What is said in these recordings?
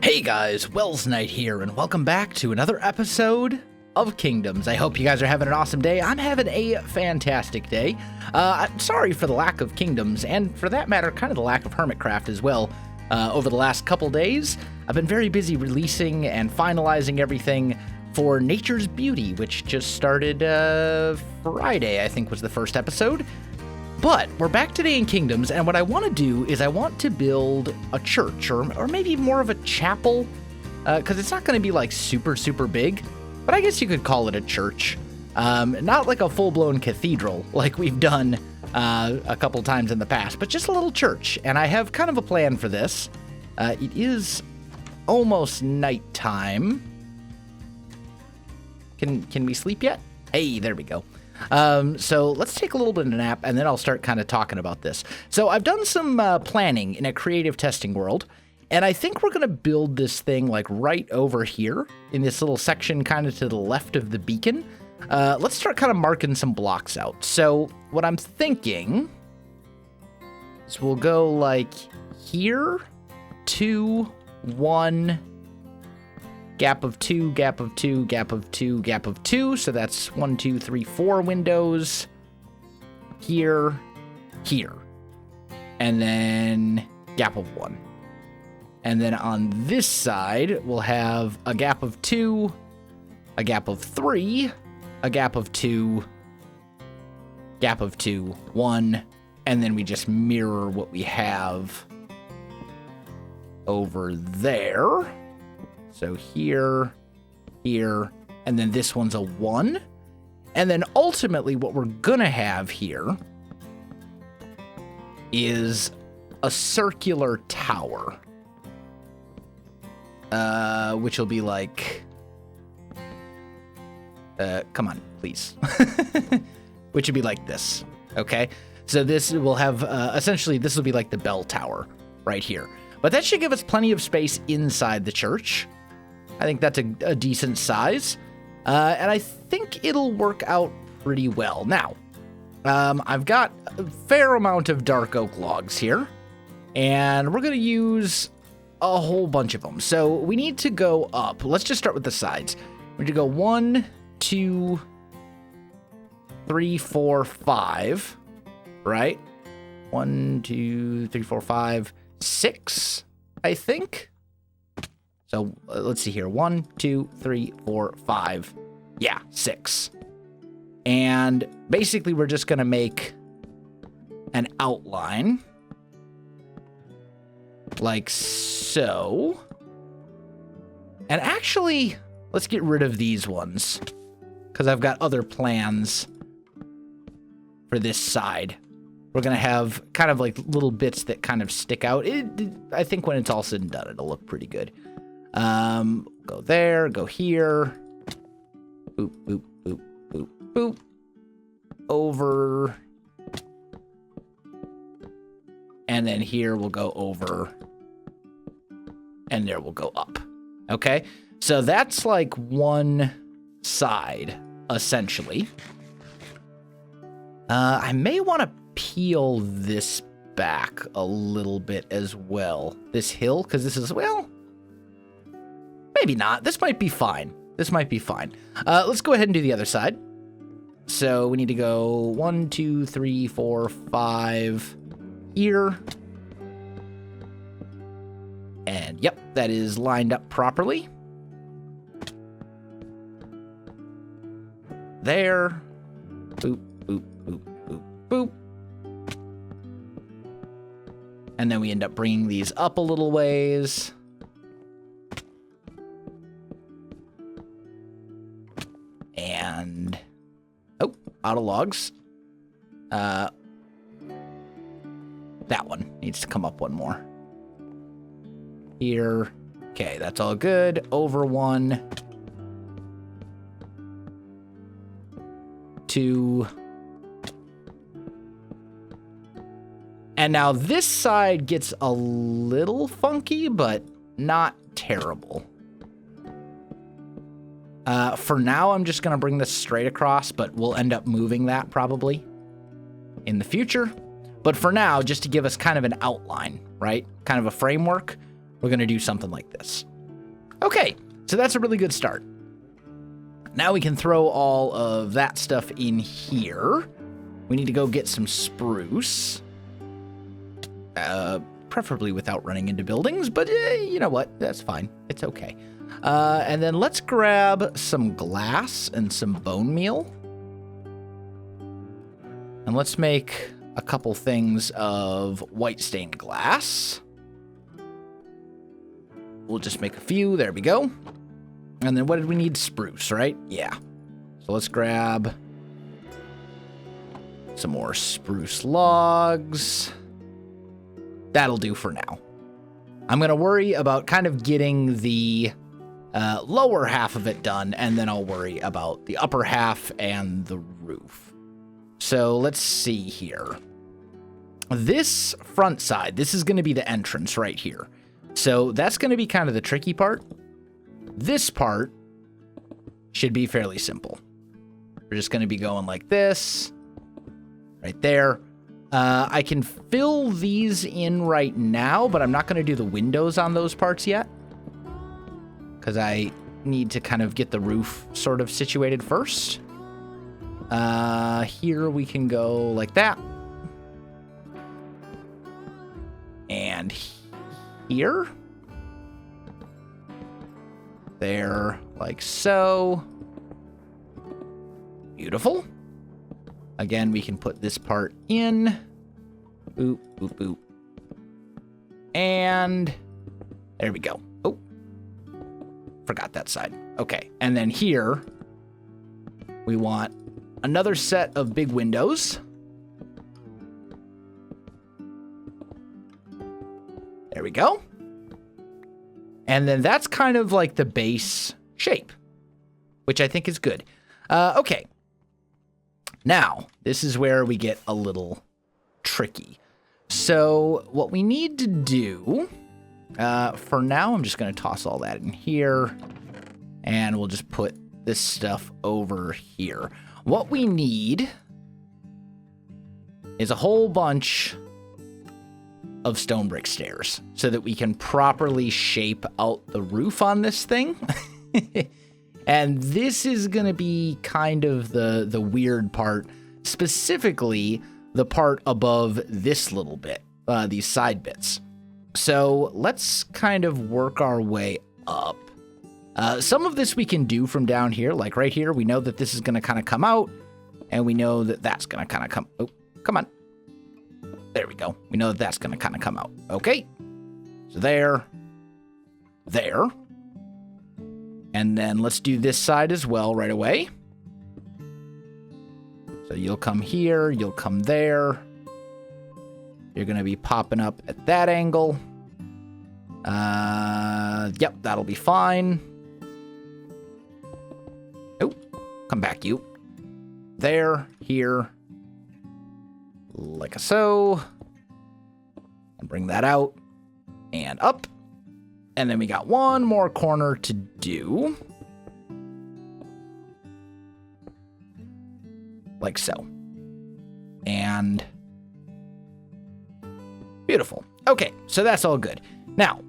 Hey guys, Welsknight here, and welcome back to another episode of Kingdoms. I hope you guys are having an awesome day. I'm having a fantastic day. I'm sorry for the lack of Kingdoms, and for that matter, kind of the lack of Hermitcraft as well. Over the last couple days, I've been very busy releasing and finalizing everything for Nature's Beauty, which just started Friday, I think was the first episode. But we're back today in Kingdoms, and what I want to do is I want to build a church, or maybe more of a chapel, because it's not going to be like super big, but I guess you could call it a church. Not like a full-blown cathedral like we've done a couple times in the past, but just a little church, and I have kind of a plan for this. It is almost nighttime. Can we sleep yet? Hey, there we go. So let's take a little bit of a nap, and then I'll start kind of talking about this. So I've done some planning in a creative testing world, and I think we're going to build this thing like right over here in this little section kind of to the left of the beacon. Let's start kind of marking some blocks out. So what I'm thinking is we'll go like here, 2, 1, gap of 2, gap of 2, gap of 2, gap of 2. So that's 1, 2, 3, 4 windows. Here, here. And then gap of 1. And then on this side, we'll have a gap of 2, a gap of 3, a gap of 2, gap of 2, 1. And then we just mirror what we have over there. So here, here, and then this one's a 1. And then ultimately what we're gonna have here is a circular tower. Which will be like... come on, please. Which would be like this, okay? So this will have, essentially, this will be like the bell tower right here. But that should give us plenty of space inside the church. I think that's a decent size, and I think it'll work out pretty well. Now, I've got a fair amount of dark oak logs here, and we're going to use a whole bunch of them. So we need to go up. Let's just start with the sides. We're going to go 1, 2, 3, 4, 5, right? 1, 2, 3, 4, 5, 6, I think. So let's see here. 1, 2, 3, 4, 5. Yeah, 6. And basically we're just going to make an outline like so. And actually, let's get rid of these ones because I've got other plans for this side. We're going to have kind of like little bits that kind of stick out. I think when it's all said and done, it'll look pretty good. Go there, go here. Boop, boop, boop, boop, boop. Over. And then here we'll go over. And there we'll go up. Okay? So that's like one side, essentially. I may want to peel this back a little bit as well. This hill, because this is, well... Maybe not. This might be fine. This might be fine. Let's go ahead and do the other side. So we need to go 1, 2, 3, 4, 5 here. And yep, that is lined up properly. There. Boop, boop, boop, boop, boop. And then we end up bringing these up a little ways. And, oh, out of logs. That one needs to come up one more. Here. Okay, that's all good. Over 1. 2. And now this side gets a little funky, but not terrible. For now, I'm just going to bring this straight across, but we'll end up moving that probably in the future. But for now, just to give us kind of an outline, right? Kind of a framework, we're going to do something like this. Okay, so that's a really good start. Now we can throw all of that stuff in here. We need to go get some spruce. Preferably without running into buildings, but you know what? That's fine. It's okay. And then let's grab some glass and some bone meal. And let's make a couple things of white stained glass. We'll just make a few. There we go. And then what did we need? Spruce, right? Yeah. So let's grab some more spruce logs. That'll do for now. I'm going to worry about kind of getting the lower half of it done, and then I'll worry about the upper half and the roof. So let's see here. This front side, this is going to be the entrance right here. So that's going to be kind of the tricky part. This part should be fairly simple. We're just going to be going like this, right there. I can fill these in right now, but I'm not going to do the windows on those parts yet, because I need to kind of get the roof sort of situated first. Here we can go like that. And here. There, like so. Beautiful. Again, we can put this part in. Boop, boop, boop. And there we go. Oh, forgot that side. Okay, and then here, we want another set of big windows. There we go. And then that's kind of like the base shape, which I think is good. Okay. Now, this is where we get a little tricky. So what we need to do, for now, I'm just going to toss all that in here, and we'll just put this stuff over here. What we need is a whole bunch of stone brick stairs so that we can properly shape out the roof on this thing. And this is going to be kind of the weird part, specifically the part above this little bit, these side bits. So let's kind of work our way up. Some of this we can do from down here, like right here. We know that this is going to kind of come out, and we know that that's going to kind of come. Oh, come on. There we go. We know that that's going to kind of come out. Okay. So there. And then let's do this side as well right away. So you'll come here, you'll come there. You're going to be popping up at that angle. Yep, that'll be fine. Oh, come back, you. There, here. Like so. And bring that out. And up. And then we got one more corner to do. Like so. And beautiful. Okay, so that's all good. Now,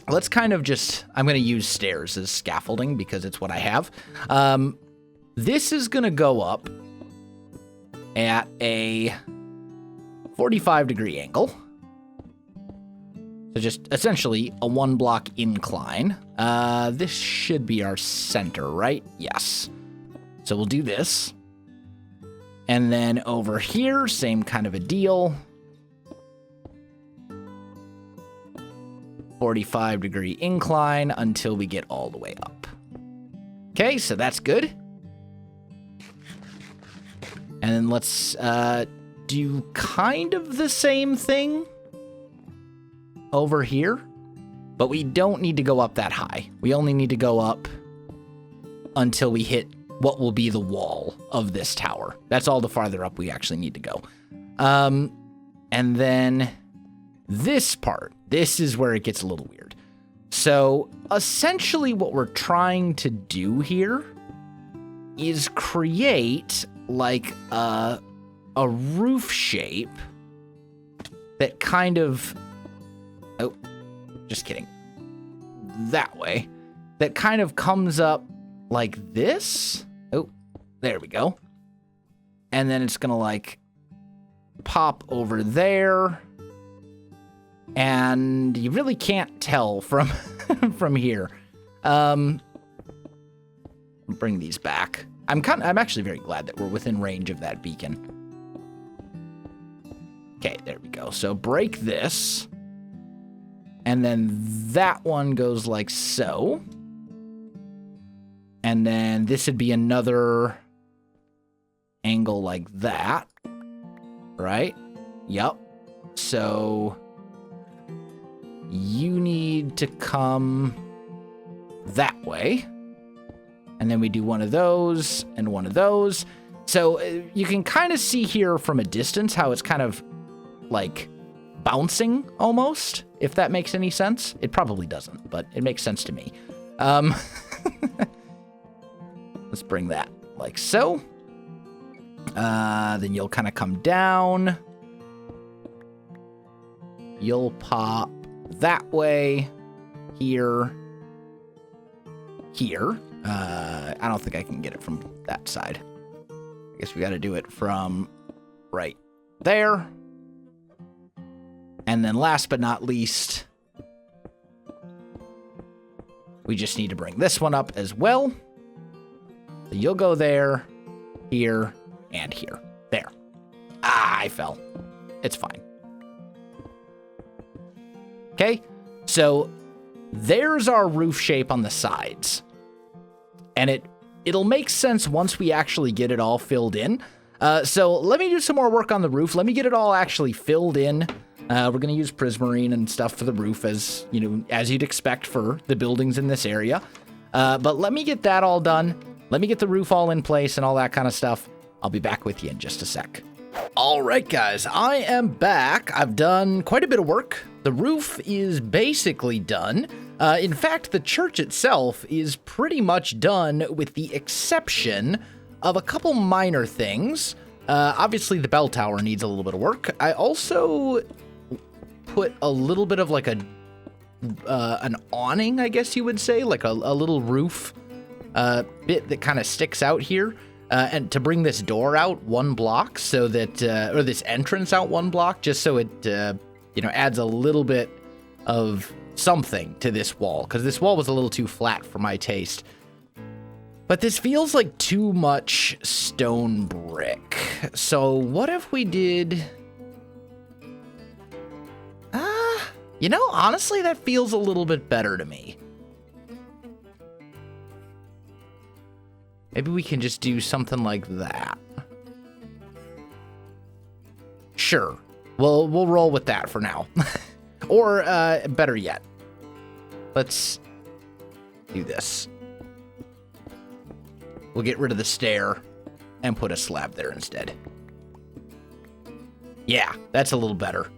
let's kind of just, I'm going to use stairs as scaffolding because it's what I have. This is going to go up at a 45-degree angle. So just essentially a 1-block incline. This should be our center, right? Yes. So we'll do this. And then over here, same kind of a deal. 45-degree incline until we get all the way up. Okay, so that's good. And then let's do kind of the same thing over here, but we don't need to go up that high. We only need to go up until we hit what will be the wall of this tower. That's all the farther up we actually need to go. And then this part, this is where it gets a little weird. So essentially what we're trying to do here is create like a roof shape that kind of, oh, just kidding, that way, that kind of comes up like this. Oh, there we go. And then it's going to like pop over there. And you really can't tell from from here. Bring these back. I'm actually very glad that we're within range of that beacon. Okay, there we go. So break this. And then that one goes like so. And then this would be another angle like that. Right? Yep. So you need to come that way. And then we do one of those and one of those. So you can kind of see here from a distance how it's kind of like bouncing almost, if that makes any sense. It probably doesn't, but it makes sense to me. Let's bring that like so. Then you'll kind of come down. You'll pop that way, here, here. I don't think I can get it from that side. I guess we got to do it from right there. And then last but not least, we just need to bring this one up as well. So you'll go there, here, and here. There. Ah, I fell. It's fine. Okay, so there's our roof shape on the sides. And it'll make sense once we actually get it all filled in. So let me do some more work on the roof. Let me get it all actually filled in. We're going to use prismarine and stuff for the roof as you'd expect for the buildings in this area. But let me get that all done. Let me get the roof all in place and all that kind of stuff. I'll be back with you in just a sec. All right, guys, I am back. I've done quite a bit of work. The roof is basically done. In fact, the church itself is pretty much done with the exception of a couple minor things. Obviously, the bell tower needs a little bit of work. I also put a little bit of like an awning, I guess you would say, like a little roof bit that kind of sticks out here. And to bring this door out 1 block so that, or this entrance out 1 block, just so it, adds a little bit of something to this wall, because this wall was a little too flat for my taste. But this feels like too much stone brick. So what if we did... honestly, that feels a little bit better to me. Maybe we can just do something like that. Sure. We'll roll with that for now. Or, better yet, let's do this. We'll get rid of the stair and put a slab there instead. Yeah, that's a little better.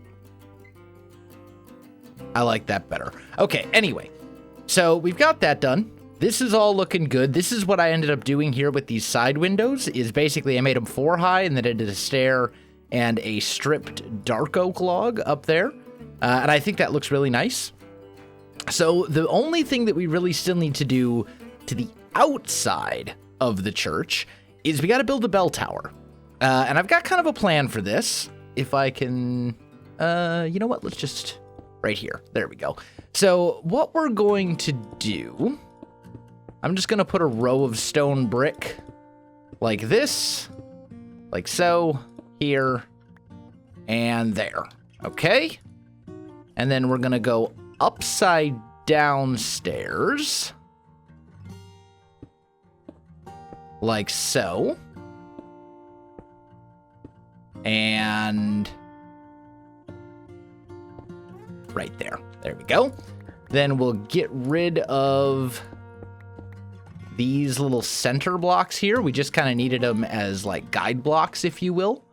I like that better. Okay, anyway. So we've got that done. This is all looking good. This is what I ended up doing here with these side windows, is basically I made them 4 high, and then I did a stair and a stripped dark oak log up there. And I think that looks really nice. So the only thing that we really still need to do to the outside of the church is we got to build a bell tower. And I've got kind of a plan for this. If I can, you know what? Let's just, right here. There we go. So what we're going to do, I'm just going to put a row of stone brick like this, like so, here, and there. Okay? And then we're going to go upside down stairs, like so. And right there. There we go. Then we'll get rid of these little center blocks here. We just kind of needed them as like guide blocks, if you will,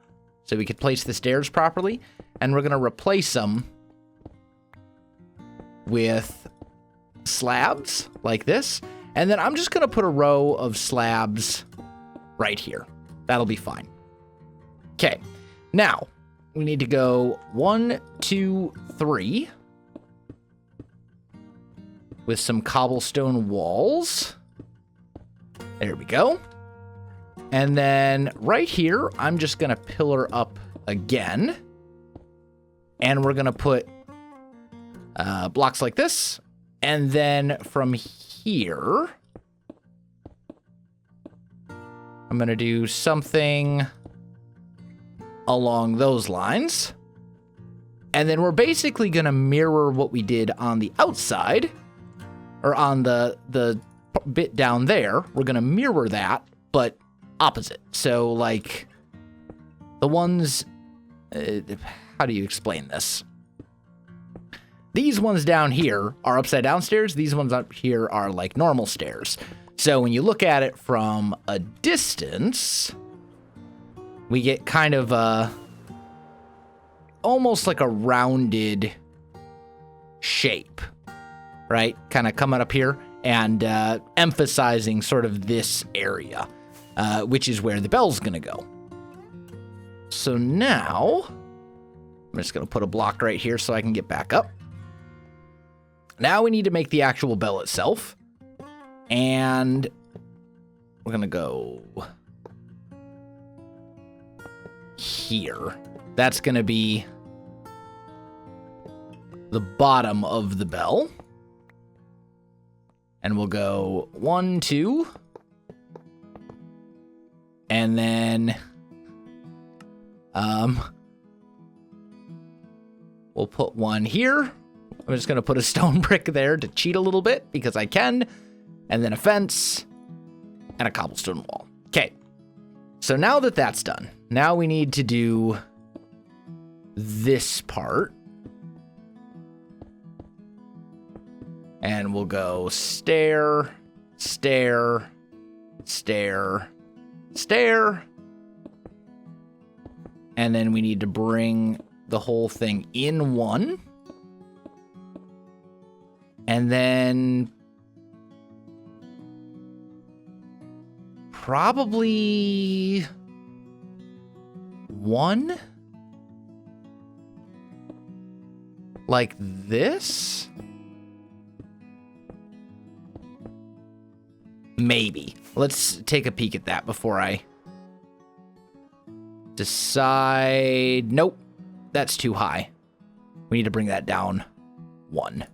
so we could place the stairs properly. And we're going to replace them with slabs like this. And then I'm just going to put a row of slabs right here. That'll be fine. Okay. Now, we need to go 1, 2, 3. with some cobblestone walls. There we go. And then right here, I'm just going to pillar up again. And we're going to put blocks like this. And then from here, I'm going to do something along those lines. And then we're basically going to mirror what we did on the outside, or on the bit down there. We're going to mirror that, but opposite. So, like, the ones... how do you explain this? These ones down here are upside down stairs. These ones up here are like normal stairs. So when you look at it from a distance, we get kind of almost like a rounded shape, right? Kind of coming up here and emphasizing sort of this area, which is where the bell's going to go. So now, I'm just going to put a block right here so I can get back up. Now we need to make the actual bell itself. And we're going to go here. That's going to be the bottom of the bell. And we'll go 1, 2. And then we'll put one here. I'm just going to put a stone brick there to cheat a little bit because I can. And then a fence and a cobblestone wall. Okay. So now that that's done, now we need to do this part. And we'll go stair, stair, stair, stair. And then we need to bring the whole thing in one. And then probably one like this. Maybe. Let's take a peek at that before I decide. Nope, that's too high. We need to bring that down 1.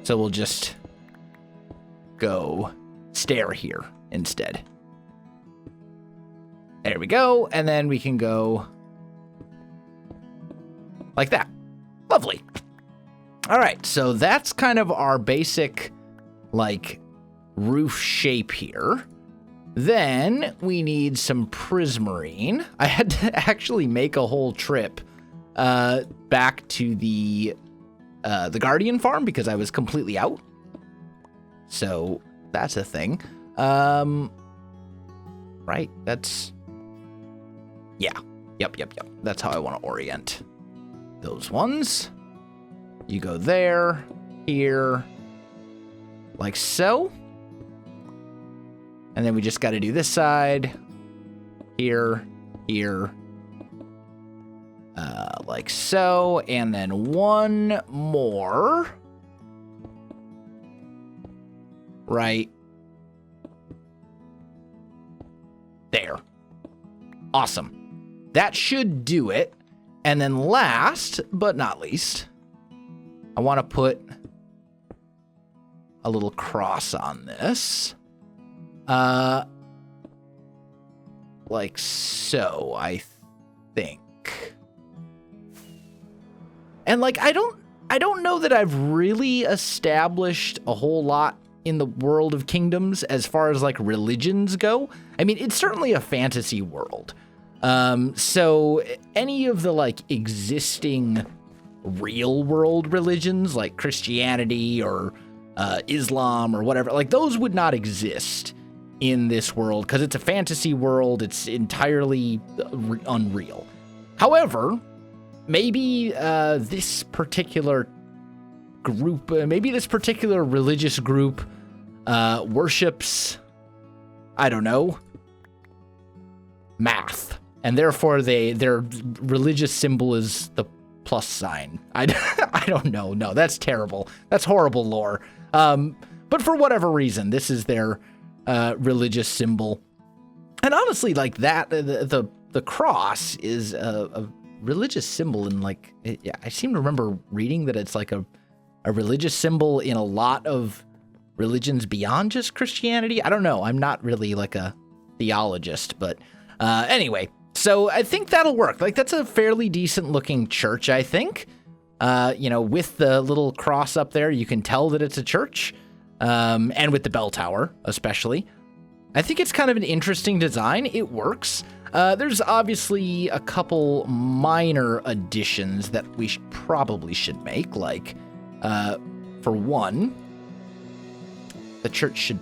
So we'll just go stair here instead. There we go. And then we can go like that. Lovely. All right. So that's kind of our basic, like, roof shape here. Then we need some prismarine. I had to actually make a whole trip back to the Guardian farm because I was completely out. So that's a thing. Right, that's... Yeah, yep. That's how I want to orient those ones. You go there, here, like so. And then we just got to do this side, here, like so. And then one more. Right there. Awesome. That should do it. And then last but not least, I want to put a little cross on this. Like so, I think. And like, I don't know that I've really established a whole lot in the world of kingdoms as far as like religions go. I mean, it's certainly a fantasy world. So any of the like existing real world religions like Christianity or Islam or whatever, like those would not exist in this world because it's a fantasy world. It's entirely unreal. However, maybe this particular group, maybe this particular religious group worships, I don't know, math. And therefore their religious symbol is the plus sign. I don't know. No, that's terrible. That's horrible lore. But for whatever reason, this is their religious symbol. And honestly, like that, the cross is a religious symbol. And like, I seem to remember reading that it's like a religious symbol in a lot of religions beyond just Christianity. I don't know. I'm not really like a theologist, but anyway. So I think that'll work. Like, that's a fairly decent looking church, I think. With the little cross up there, you can tell that it's a church. And with the bell tower, especially. I think it's kind of an interesting design. It works. There's obviously a couple minor additions that we probably should make. Like, for one, the church should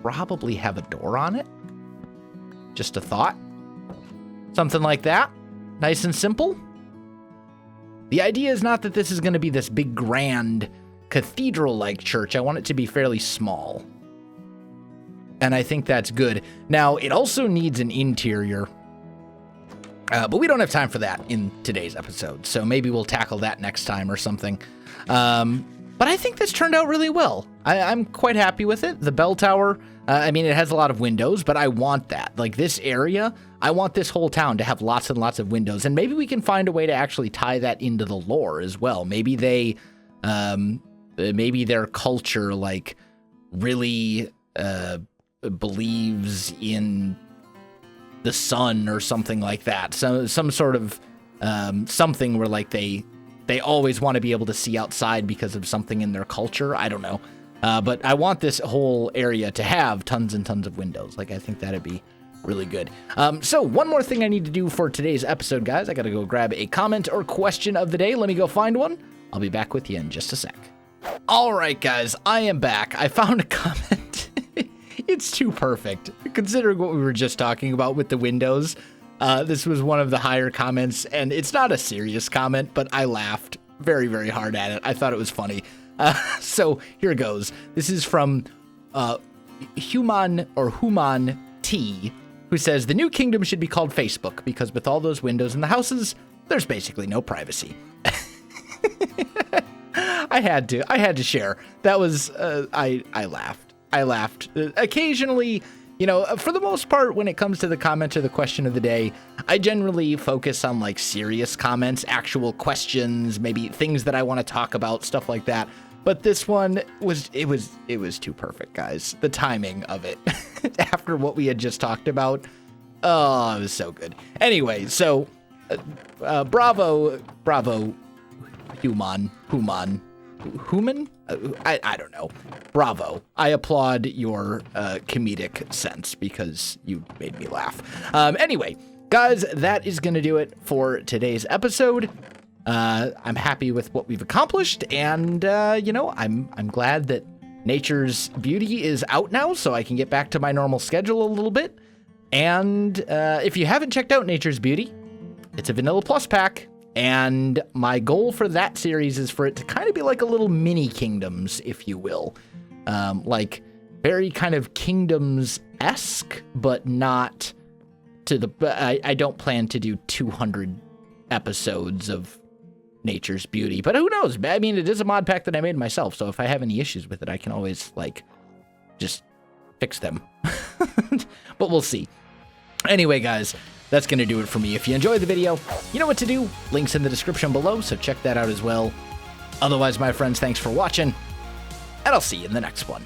probably have a door on it. Just a thought. Something like that. Nice and simple. The idea is not that this is going to be this big, grand, cathedral-like church. I want it to be fairly small. And I think that's good. Now, it also needs an interior. But we don't have time for that in today's episode. So maybe we'll tackle that next time or something. But I think this turned out really well. I'm quite happy with it. The bell tower, it has a lot of windows, but I want that. Like, this area, I want this whole town to have lots and lots of windows. And maybe we can find a way to actually tie that into the lore as well. Maybe maybe their culture, like, really believes in the sun or something like that. So some sort of something where, like, they always want to be able to see outside because of something in their culture. I don't know. But I want this whole area to have tons and tons of windows. Like, I think that'd be really good. So one more thing I need to do for today's episode, guys. I got to go grab a comment or question of the day. Let me go find one. I'll be back with you in just a sec. All right, guys, I am back. I found a comment. It's too perfect, considering what we were just talking about with the windows. This was one of the higher comments, and it's not a serious comment, but I laughed very, very hard at it. I thought it was funny. So here it goes. This is from Human T, who says, the new kingdom should be called Facebook, because with all those windows in the houses, there's basically no privacy. I had to share. That was, I laughed. Occasionally, for the most part, when it comes to the comment or the question of the day, I generally focus on, like, serious comments, actual questions, maybe things that I want to talk about, stuff like that. But this one was too perfect, guys. The timing of it after what we had just talked about. Oh, it was so good. Anyway, so bravo, human. I don't know. Bravo. I applaud your comedic sense because you made me laugh. Anyway, guys, that is going to do it for today's episode. I'm happy with what we've accomplished, and I'm glad that Nature's Beauty is out now, so I can get back to my normal schedule a little bit. And if you haven't checked out Nature's Beauty, it's a Vanilla Plus pack. And my goal for that series is for it to kind of be like a little mini Kingdoms, if you will. Like very kind of Kingdoms-esque, but not to the... I don't plan to do 200 episodes of Nature's Beauty, but who knows? I mean, it is a mod pack that I made myself, so if I have any issues with it, I can always, like, just fix them. But we'll see. Anyway, guys, that's going to do it for me. If you enjoyed the video, you know what to do. Links in the description below, so check that out as well. Otherwise, my friends, thanks for watching, and I'll see you in the next one.